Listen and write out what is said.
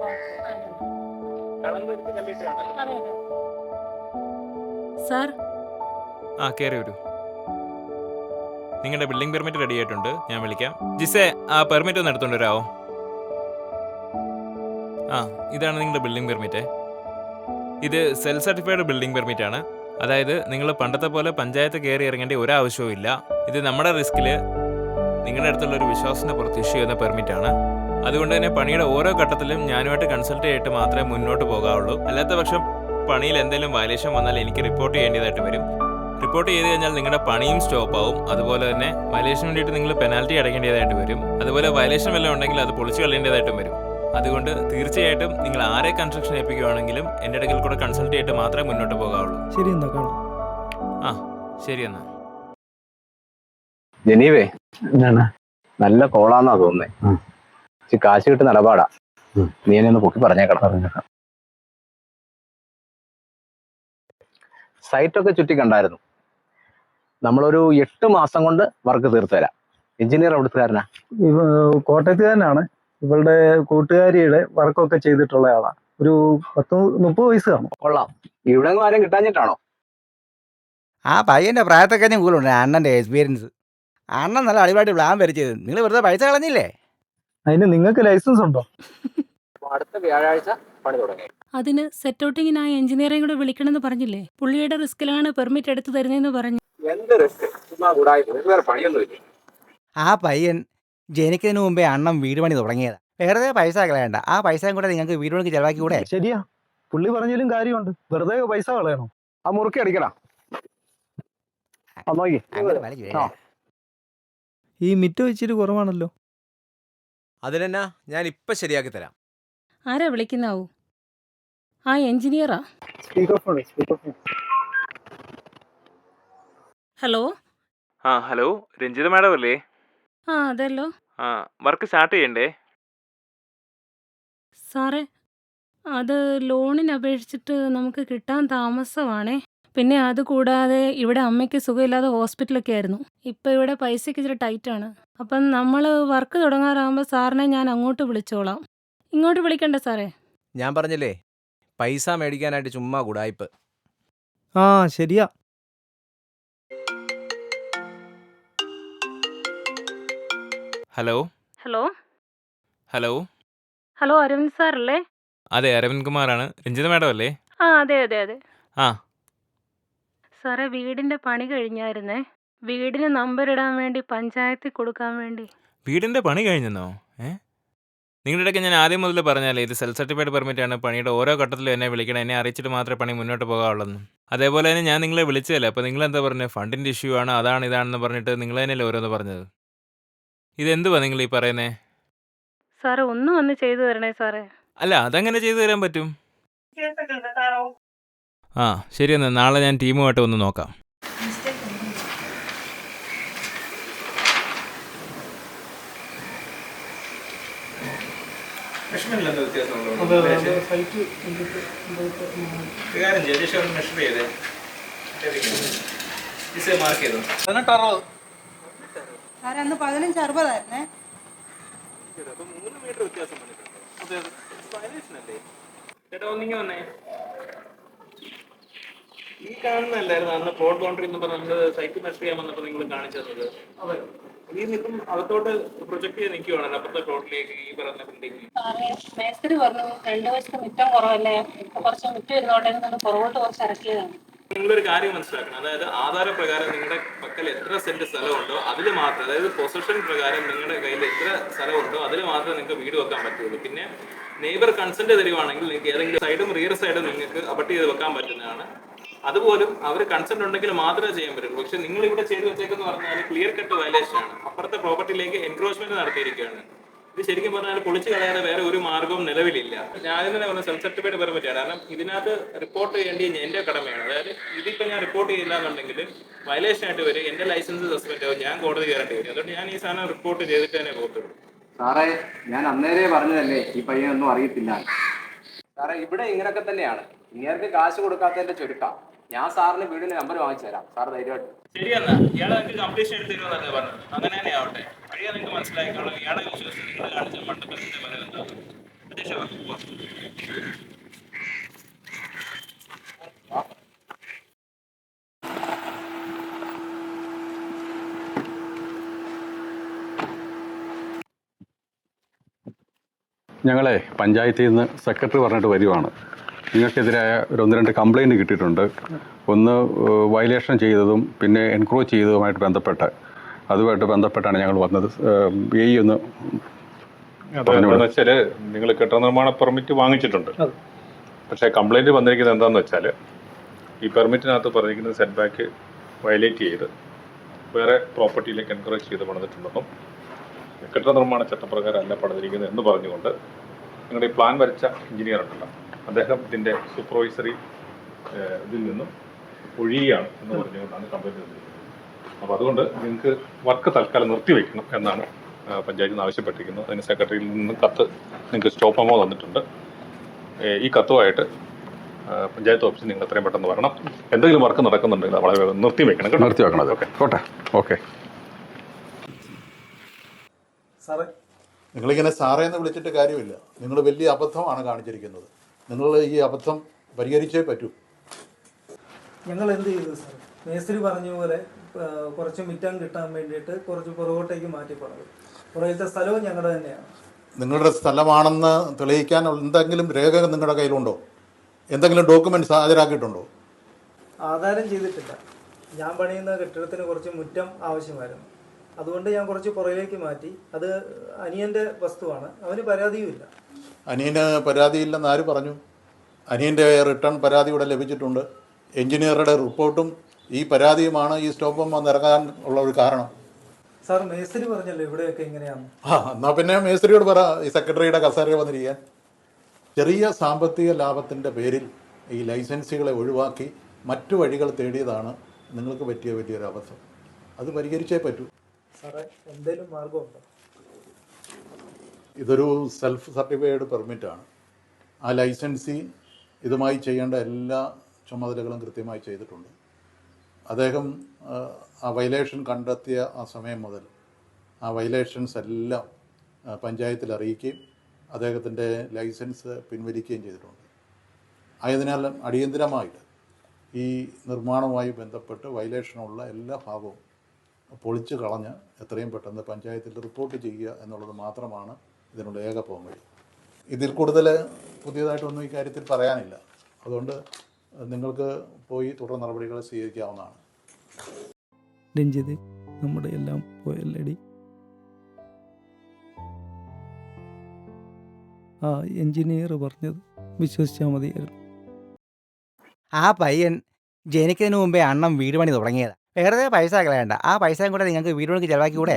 Okay. അതെ അതെ. Sir ആ കയറി വരൂ. നിങ്ങളുടെ ബിൽഡിംഗ് പെർമിറ്റ് റെഡി ആയിട്ടുണ്ട്, ഞാൻ വിളിക്കാം. ജിസേ, ആ പെർമിറ്റ് ഒന്ന് എടുത്തോണ്ട് വരാമോ? ആ, ഇതാണ് നിങ്ങളുടെ ബിൽഡിംഗ് പെർമിറ്റ്. ഇത് സെൽഫ് സർട്ടിഫൈഡ് ബിൽഡിംഗ് പെർമിറ്റ് ആണ്. അതായത് നിങ്ങൾ പണ്ടത്തെ പോലെ പഞ്ചായത്ത് കയറി ഇറങ്ങേണ്ട ഒരാവശ്യവും ഇല്ല. ഇത് നമ്മുടെ റിസ്കിൽ നിങ്ങളുടെ അടുത്തുള്ള ഒരു വിശ്വാസത്തിന് പുറത്ത് ഇഷ്യൂ ചെയ്യുന്ന പെർമിറ്റ് ആണ്. അതുകൊണ്ട് തന്നെ പണിയുടെ ഓരോ ഘട്ടത്തിലും ഞാനുമായിട്ട് കൺസൾട്ട് ചെയ്തിട്ട് മാത്രമേ മുന്നോട്ട് പോകാവുള്ളൂ. അല്ലാത്ത പക്ഷം പണിയിൽ എന്തെങ്കിലും വയലേഷൻ വന്നാൽ എനിക്ക് റിപ്പോർട്ട് ചെയ്യേണ്ടതായിട്ട് വരും. റിപ്പോർട്ട് ചെയ്ത് കഴിഞ്ഞാൽ നിങ്ങളുടെ പണിയും സ്റ്റോപ്പ് ആവും. അതുപോലെ തന്നെ വയലേഷന് വേണ്ടിയിട്ട് നിങ്ങൾ പെനാൽറ്റി അടയ്ക്കേണ്ടതായിട്ട് വരും. അതുപോലെ വയലേഷൻ വല്ലതും ഉണ്ടെങ്കിൽ അത് പൊളിച്ച് കളയേണ്ടതായിട്ടും വരും. അതുകൊണ്ട് തീർച്ചയായിട്ടും നിങ്ങൾ ആരെ കൺസ്ട്രക്ഷൻ ഏൽപ്പിക്കുകയാണെങ്കിലും എൻ്റെ ഇടയ്ക്കിൽ കൂടെ കൺസൾട്ട് ചെയ്തിട്ട് മാത്രമേ മുന്നോട്ട് പോകാവുള്ളൂ. ശരി, എന്നാ കാണാം. ആ ശരി എന്നാ. ജനീവേ, നല്ല കോളാന്നാ തോന്നുന്നേ. കാശ് കിട്ടുന്ന ഇടപാടാ. നീ എന്നെ ഒന്ന് പൊക്കി പറഞ്ഞേക്കണം. സൈറ്റൊക്കെ ചുറ്റി കണ്ടായിരുന്നു. നമ്മളൊരു 8 മാസം കൊണ്ട് വർക്ക് തീർത്തു തരാം. എഞ്ചിനീയർ എവിടുത്തുകാരനാ? കോട്ടയത്തുകാരനാണ്. ഇവളുടെ കൂട്ടുകാരിയുടെ വർക്കൊക്കെ ചെയ്തിട്ടുള്ള ആളാ. ഒരു 30 വയസ്സ് കാണും. കൊള്ളാം. ഇവിടെ ആരും കിട്ടാഞ്ഞിട്ടാണോ? ആ പയ്യന്റെ പ്രായത്തൊക്കെ കൂടുതലുണ്ട് അണ്ണന്റെ എക്സ്പീരിയൻസ്. അണ്ണൻ നല്ല അടിപൊളി പ്ലാൻ വരച്ചത്. നിങ്ങൾ വെറുതെ പൈസ കളഞ്ഞില്ലേ? അതിന് നിങ്ങൾക്ക് ലൈസൻസ് ഉണ്ടോ? അടുത്ത വ്യാഴാഴ്ച പണി തുടങ്ങി. അതിന് സെറ്റൗട്ടിങ്ങിനായി എഞ്ചിനീയറിംഗ് കൂടെ വിളിക്കണമെന്ന് പറഞ്ഞില്ലേ? പുള്ളിയുടെ റിസ്കിലാണ് പെർമിറ്റ് എടുത്തു തരുന്നതെന്ന് പറഞ്ഞു. എന്ത് റിസ്ക്? ചുമ്മാ കൂടായി വേറെ പണിയൊന്നുമില്ല. ആ പയ്യൻ ജനിക്കുന്നതിന് മുമ്പേ അണ്ണൻ വീട് പണി തുടങ്ങിയതാ. വെറുതെ പൈസ കളയണ്ട. ആ പൈസയും കൂടെ നിങ്ങൾക്ക് വീട് പണിക്ക് ചെലവാക്കി കൂടെ? ശരിയാ, പുള്ളി പറഞ്ഞാലും കാര്യമുണ്ട്. വെറുതെ പൈസ കളയണോ? ആ മുറുക്കി അടിക്കടാ. നോക്കി. അങ്ങനെ വലിച്ചു ആ. ഈ മിറ്റ് വെച്ചിട്ട് കുറവാണല്ലോ. അതിനെന്നാ, ഞാൻ ഇപ്പൊ ശരിയാക്കി തരാം. ആരാ വിളിക്കുന്നാവൂ? ആ എഞ്ചിനീയറാ. Speaker phone. ഹലോ. ആ ഹലോ, രഞ്ജിത മാഡം അല്ലേ? ആ അതല്ലോ ആ, വർക്ക് സ്റ്റാർട്ട് ചെയ്യണ്ടേ? സാറേ, അത് ലോണിന് അപേക്ഷിച്ചിട്ട് നമുക്ക് കിട്ടാൻ താമസമാണേ. പിന്നെ അതുകൂടാതെ ഇവിടെ അമ്മയ്ക്ക് സുഖമില്ലാതെ ഹോസ്പിറ്റലൊക്കെ ആയിരുന്നു. ഇപ്പം ഇവിടെ പൈസയ്ക്ക് ഇച്ചിരി ടൈറ്റാണ്. അപ്പം നമ്മൾ വർക്ക് തുടങ്ങാറാകുമ്പോൾ സാറിനെ ഞാൻ അങ്ങോട്ട് വിളിച്ചോളാം. ഇങ്ങോട്ട് വിളിക്കണ്ട സാറേ? ഞാൻ പറഞ്ഞില്ലേ, പൈസ മേടിക്കാനായിട്ട് ചുമ്മാ കൂടായ്പ്. ആ ശരിയാ. Hello hello. Hello. Hello, Aravind സാറല്ലേ? അതെ, അരവിന്ദ് കുമാറാണ്. രഞ്ജിത മാഡം അല്ലേ? ആ അതെ അതെ അതെ. ആ സാറേ, വീടിൻ്റെ പണി കഴിഞ്ഞായിരുന്നേ. വീടിന് നമ്പർ ഇടാൻ വേണ്ടി പഞ്ചായത്തിൽ കൊടുക്കാൻ വേണ്ടി. വീടിൻ്റെ പണി കഴിഞ്ഞെന്നോ? നിങ്ങളുടെ ഇടയ്ക്ക് ഞാൻ ആദ്യം മുതൽ പറഞ്ഞാലേ ഇത് സെൽഫ് സർട്ടിഫൈഡ് പെർമിറ്റ് ആണ്. പണിയുടെ ഓരോ ഘട്ടത്തിലും എന്നെ വിളിക്കണം. എന്നെ അറിയിച്ചിട്ട് മാത്രമേ പണി മുന്നോട്ട് പോകാവുള്ളൂ. അതേപോലെ തന്നെ ഞാൻ നിങ്ങളെ വിളിച്ചതല്ലേ. അപ്പോൾ നിങ്ങളെന്താ പറഞ്ഞത്? ഫണ്ടിൻ്റെ ഇഷ്യൂ ആണ്, അതാണ് ഇതാണെന്ന് പറഞ്ഞിട്ട് നിങ്ങൾ തന്നെയല്ലേ ഓരോന്ന് പറഞ്ഞത്. ഇതെന്തുവാ നിങ്ങൾ ഈ പറയുന്നേ? സാറേ, ഒന്ന് വന്ന് ചെയ്തു തരണേ സാറേ. അല്ല, അതങ്ങനെ ചെയ്തു തരാൻ പറ്റും. ആ ശരി, എന്നാൽ നാളെ ഞാൻ ടീമുമായിട്ട് ഒന്ന് നോക്കാം. അന്ന് 15-60 ഈ കാണുന്നല്ലായിരുന്നു അന്ന് പ്ലോട്ട് ബൗണ്ടറി എന്ന് പറഞ്ഞ് സൈറ്റ് മെഷർ ചെയ്യാൻ വന്നപ്പോൾ നിങ്ങൾ കാണിച്ചത്. ഈ നിൽക്കും അകത്തോട്ട് പ്രൊജക്ട് ചെയ്ത് നിൽക്കുവാണല്ലോ അപ്പുറത്തെ പ്ലോട്ടിലേക്ക് ഈ പറയുന്ന ബിൽഡിംഗ്. സാറേ, മേസ്ത്രി പറഞ്ഞു 2 വശത്ത് മുറ്റം കുറവല്ലേ, കുറച്ച് മുറ്റം ഇരുന്നോട്ടെ, പുറകോട്ട് കുറച്ച് ഇറക്കിയതാണ്. നിങ്ങളൊരു കാര്യം മനസ്സിലാക്കണം. അതായത് ആധാരപ്രകാരം നിങ്ങളുടെ പക്കൽ എത്ര സെന്റ് സ്ഥലമുണ്ടോ അതിൽ മാത്രം, അതായത് പൊസിഷൻ പ്രകാരം നിങ്ങളുടെ കയ്യിൽ എത്ര സ്ഥലമുണ്ടോ അതിൽ മാത്രമേ നിങ്ങൾക്ക് വീട് വെക്കാൻ പറ്റുള്ളൂ. പിന്നെ നെയ്ബർ കൺസെന്റ് തരുവാണെങ്കിൽ നിങ്ങൾക്ക് ഏതെങ്കിലും സൈഡും റിയർ സൈഡും നിങ്ങൾക്ക് അബട്ട് ചെയ്ത് വെക്കാൻ പറ്റുന്നതാണ്. അതുപോലും അവർ കൺസെന്റ് ഉണ്ടെങ്കിൽ മാത്രമേ ചെയ്യാൻ പറ്റുള്ളൂ. പക്ഷെ നിങ്ങൾ ഇവിടെ ചെയ്തു വെച്ചേക്കെന്ന് പറഞ്ഞാൽ ക്ലിയർ കട്ട് വയലേഷൻ ആണ്. അപ്പുറത്തെ പ്രോപ്പർട്ടിയിലേക്ക് എൻക്രോച്ച്മെന്റ് നടത്തിയിരിക്കുകയാണ്. ഇത് ശരിക്കും പറഞ്ഞാൽ പൊളിച്ചു കളയാതെ വേറെ ഒരു മാർഗവും നിലവിലില്ല. ഞാൻ തന്നെ പറഞ്ഞ സെൽഫ് സർട്ടിഫൈഡ് പെർമിറ്റ് ആണ്. കാരണം ഇതിനകത്ത് റിപ്പോർട്ട് ചെയ്യേണ്ടത് എൻ്റെ കടമയാണ്. അതായത് ഇതിപ്പോൾ ഞാൻ റിപ്പോർട്ട് ചെയ്യില്ല എന്നുണ്ടെങ്കിൽ വയലേഷൻ ആയിട്ട് വരും, എൻ്റെ ലൈസൻസ് സസ്പെൻഡ് ആവും, ഞാൻ കോടതി കയറേണ്ടി വരും. അതുകൊണ്ട് ഞാൻ ഈ സാധനം റിപ്പോർട്ട് ചെയ്തിട്ട് തന്നെ പോകത്തുള്ളൂ. സാറേ, ഞാൻ അന്നേരേ പറഞ്ഞതല്ലേ ഈ പയ്യനൊന്നും അറിയത്തില്ല. സാറേ, ഇവിടെ ഇങ്ങനൊക്കെ തന്നെയാണ്. ഇങ്ങേർക്ക് കാശ് കൊടുക്കാത്തതിന്റെ ചുരുക്കാം. ഞാൻ സാറിന് വീടിന് നമ്പർ വാങ്ങിച്ചു തരാം. സാർ ധൈര്യമായിട്ട്. ശരിയെന്നാ, ഇയാളെ നിങ്ങൾക്ക് കംപ്ലീഷൻ എടുത്ത് തരുമെന്നല്ലേ പറഞ്ഞത്? അങ്ങനെ തന്നെ ആവട്ടെ. വഴിയാ നിങ്ങൾക്ക് മനസ്സിലാക്കിക്കോളാം. ഇയാളെ വിശ്വസിച്ച് നിങ്ങൾ കാണിച്ച മണ്ടപ്പത്തിന്റെ ഫലം എന്താ? ഞങ്ങളെ പഞ്ചായത്തിൽ നിന്ന് സെക്രട്ടറി പറഞ്ഞിട്ട് വരുവാണ്. നിങ്ങൾക്കെതിരായ ഒരു 1-2 കംപ്ലയിൻറ്റ് കിട്ടിയിട്ടുണ്ട്. ഒന്ന് വയലേഷൻ ചെയ്തതും പിന്നെ എൻക്രോച്ച് ചെയ്തതുമായിട്ട് അതുമായിട്ട് ബന്ധപ്പെട്ടാണ് ഞങ്ങൾ വന്നത്. ഒന്ന് അതെന്താണെന്ന് വെച്ചാൽ നിങ്ങൾ കെട്ടിട നിർമ്മാണ പെർമിറ്റ് വാങ്ങിച്ചിട്ടുണ്ട്. പക്ഷേ കംപ്ലയിൻറ്റ് വന്നിരിക്കുന്നത് എന്താണെന്ന് വെച്ചാൽ ഈ പെർമിറ്റിനകത്ത് പറഞ്ഞിരിക്കുന്നത് സെറ്റ് ബാക്ക് വയലേറ്റ് ചെയ്ത് വേറെ പ്രോപ്പർട്ടിയിലേക്ക് എൻകറേജ് ചെയ്ത് പണിതിട്ടുണ്ടെന്നും കെട്ടിട നിർമ്മാണ ചട്ടപ്രകാരം അല്ല പണിതിരിക്കുന്നത് എന്ന് പറഞ്ഞുകൊണ്ട് നിങ്ങളുടെ ഈ പ്ലാൻ വരച്ച എഞ്ചിനീയർ ഉണ്ടല്ലോ, അദ്ദേഹം ഇതിൻ്റെ സൂപ്പർവൈസറി ഇതിൽ നിന്നും ഒഴിയുകയാണ് എന്ന് പറഞ്ഞുകൊണ്ടാണ് കംപ്ലയിൻറ്റ് വന്നിരിക്കുന്നത്. അപ്പോൾ അതുകൊണ്ട് നിങ്ങൾക്ക് വർക്ക് തൽക്കാലം നിർത്തിവെക്കണം എന്നാണ് പഞ്ചായത്തിൽ നിന്ന് ആവശ്യപ്പെട്ടിരിക്കുന്നത്. അതിന് സെക്രട്ടറിയിൽ നിന്ന് കത്ത് നിങ്ങൾക്ക് സ്റ്റോപ്പ് മെമ്മോ തന്നിട്ടുണ്ട്. ഈ കത്തുമായിട്ട് പഞ്ചായത്ത് ഓഫീസിൽ നിങ്ങൾ എത്രയും പെട്ടെന്ന് വരണം. എന്തെങ്കിലും വർക്ക് നടക്കുന്നുണ്ടെങ്കിൽ വളരെ നിർത്തിവെക്കണം. നിർത്തിവെക്കണം. ഓക്കെ. സാറേ, നിങ്ങളിങ്ങനെ സാറേ എന്ന് വിളിച്ചിട്ട് കാര്യമില്ല. നിങ്ങൾ വലിയ അബദ്ധമാണ് കാണിച്ചിരിക്കുന്നത്. നിങ്ങൾ ഈ അബദ്ധം പരിഹരിച്ചേ പറ്റൂ. ഞങ്ങൾ എന്ത് ചെയ്തു സാർ? മേസ്ത്രി പറഞ്ഞ പോലെ കുറച്ച് മിറ്റം കിട്ടാൻ വേണ്ടിയിട്ട് കുറച്ച് പുറകോട്ടേക്ക് മാറ്റി പറഞ്ഞു. പുറകിലത്തെ സ്ഥലവും ഞങ്ങളുടെ തന്നെയാണ്. നിങ്ങളുടെ സ്ഥലമാണെന്ന് തെളിയിക്കാൻ എന്തെങ്കിലും രേഖ നിങ്ങളുടെ കയ്യിലുണ്ടോ? എന്തെങ്കിലും ഡോക്യുമെൻറ്റ്സ് ഹാജരാക്കിയിട്ടുണ്ടോ? ആധാരം ചെയ്തിട്ടില്ല. ഞാൻ പണിയുന്ന കെട്ടിടത്തിന് കുറച്ച് മുറ്റം ആവശ്യമായിരുന്നു. അതുകൊണ്ട് ഞാൻ കുറച്ച് പുറകിലേക്ക് മാറ്റി. അത് അനിയൻ്റെ വസ്തുവാണ്, അവന് പരാതിയുമില്ല. അനിയന് പരാതിയില്ലെന്ന് ആര് പറഞ്ഞു? അനിയൻ്റെ റിട്ടേൺ പരാതി ഇവിടെ ലഭിച്ചിട്ടുണ്ട്. എഞ്ചിനീയറുടെ റിപ്പോർട്ടും ഈ പരാതിയുമാണ് ഈ സ്റ്റോപ്പ് വന്നിറങ്ങാൻ ഉള്ള ഒരു കാരണം. സാർ, മേസ്ത്രി പറഞ്ഞല്ലോ ഇവിടെയൊക്കെ ഇങ്ങനെയാണ്. എന്നാൽ പിന്നെ മേസ്ത്രിയോട് പറ ഈ സെക്രട്ടറിയുടെ കസേരയിൽ വന്നിരിക്കാൻ. ചെറിയ സാമ്പത്തിക ലാഭത്തിൻ്റെ പേരിൽ ഈ ലൈസൻസുകളെ ഒഴിവാക്കി മറ്റു വഴികൾ തേടിയതാണ് നിങ്ങൾക്ക് പറ്റിയ വലിയൊരു അബദ്ധം. അത് പരിഹരിച്ചേ പറ്റൂ. സാറേ, എന്തെങ്കിലും മാർഗമുണ്ടോ? ഇതൊരു സെൽഫ് സർട്ടിഫൈഡ് പെർമിറ്റാണ്. ആ ലൈസൻസി ഇതുമായി ചെയ്യേണ്ട എല്ലാ ചുമതലകളും കൃത്യമായി ചെയ്തിട്ടുണ്ട്. അദ്ദേഹം ആ വയലേഷൻ കണ്ടെത്തിയ ആ സമയം മുതൽ ആ വയലേഷൻസ് എല്ലാം പഞ്ചായത്തിൽ അറിയിക്കുകയും അദ്ദേഹത്തിൻ്റെ ലൈസൻസ് പിൻവലിക്കുകയും ചെയ്തിട്ടുണ്ട്. ആയതിനാൽ അടിയന്തരമായിട്ട് ഈ നിർമ്മാണവുമായി ബന്ധപ്പെട്ട് വയലേഷനുള്ള എല്ലാ ഭാഗവും പൊളിച്ചു കളഞ്ഞ് എത്രയും പെട്ടെന്ന് പഞ്ചായത്തിൽ റിപ്പോർട്ട് ചെയ്യുക എന്നുള്ളത് മാത്രമാണ് ഇതിനുള്ള ഏക പോംവഴി. ഇതിൽ കൂടുതൽ പുതിയതായിട്ടൊന്നും ഈ കാര്യത്തിൽ പറയാനില്ല. അതുകൊണ്ട് നിങ്ങൾക്ക് പോയി തുടർ നടപടികൾ സ്വീകരിക്കാവുന്നതാണ്. രഞ്ജിത്, നമ്മുടെ എല്ലാം പോയല്ലടി. ആ എഞ്ചിനീയർ പറഞ്ഞത് വിശ്വസിച്ചാൽ മതിയായിരുന്നു. ആ പയ്യൻ ജനിക്കുന്നതിന് മുമ്പേ അണ്ണൻ വീട് പണി തുടങ്ങിയതാണ്. വെറുതെ പൈസ കളയണ്ട. ആ പൈസയും കൂടെ നിങ്ങൾക്ക് വീട് പണിക്ക് ചിലവാക്കി കൂടെ.